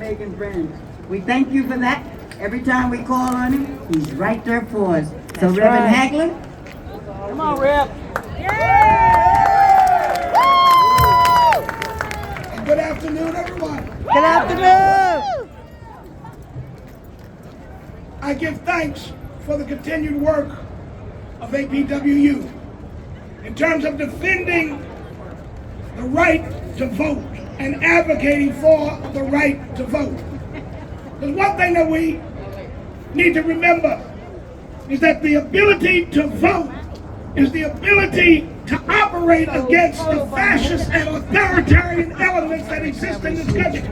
making friends. We thank you for that. Every time we call on him, he's right there for us. So Reverend Haglar. Come on, Rev. And good afternoon, everyone. Good afternoon. I give thanks for the continued work of APWU in terms of defending the right to vote and advocating for the right to vote. There's one thing that we need to remember is that the ability to vote is the ability to operate against the fascist and authoritarian elements that exist in this country.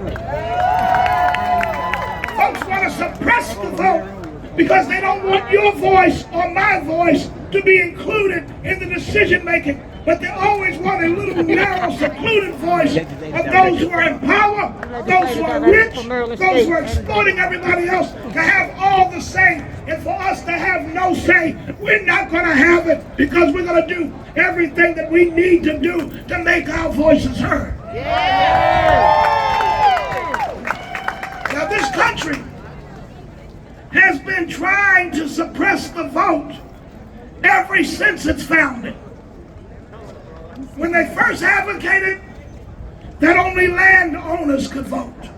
Folks want to suppress the vote because they don't want your voice or my voice to be included in the decision making. But they always want a little narrow, secluded voice of those who are in power, those who are rich, those who are exploiting everybody else, to have all the say. And for us to have no say, we're not going to have it, because we're going to do everything that we need to do to make our voices heard. Now, this country has been trying to suppress the vote ever since its founding. When they first advocated that only landowners could vote,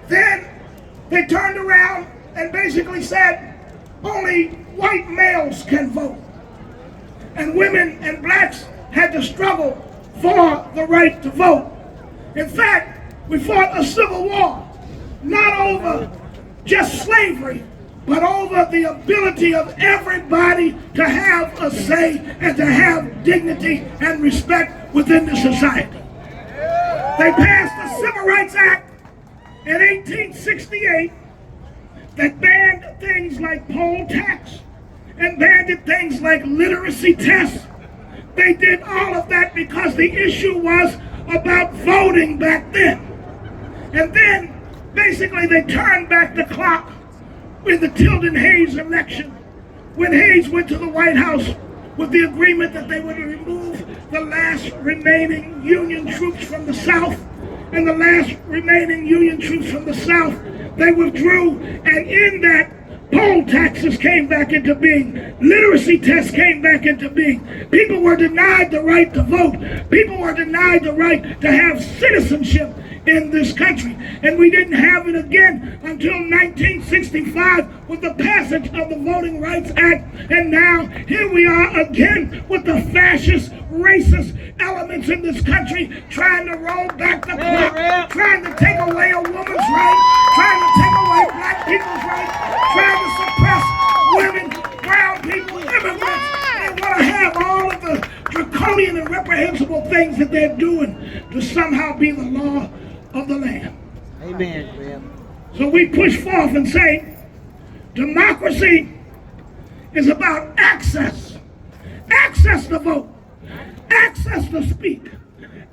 then they turned around and basically said only white males can vote. And women and blacks had to struggle for the right to vote. In fact, we fought a civil war, not over just slavery, but over the ability of everybody to have a say and to have dignity and respect within the society. They passed the Civil Rights Act in 1868 that banned things like poll tax and banned things like literacy tests. They did all of that because the issue was about voting back then. And then basically they turned back the clock with the Tilden Hayes election, when Hayes went to the White House with the agreement that they would remove the last remaining Union troops from the South, and the last remaining Union troops from the South, they withdrew, and in that, poll taxes came back into being, literacy tests came back into being. People were denied the right to vote. People were denied the right to have citizenship in this country. And we didn't have it again until 1965 with the passage of the Voting Rights Act. And now here we are again with the fascist, racist elements in this country trying to roll back the clock, trying to take away a woman's right, trying to take away black people's rights, trying to suppress women, brown people, immigrants. They want to have all of the draconian and reprehensible things that they're doing to somehow be the law of the land. Amen. So we push forth and say, democracy is about access. Access to vote. Access to speak.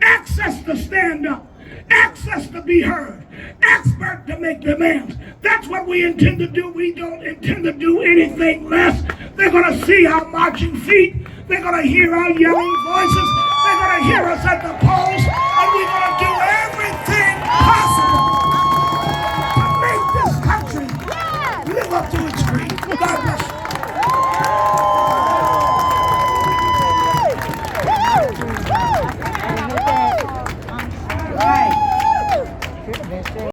Access to stand up. Access to be heard. Access to make demands. That's what we intend to do. We don't intend to do anything less. They're going to see our marching feet. They're going to hear our yelling voices. They're going to hear us at the polls. And we're going to do everything possible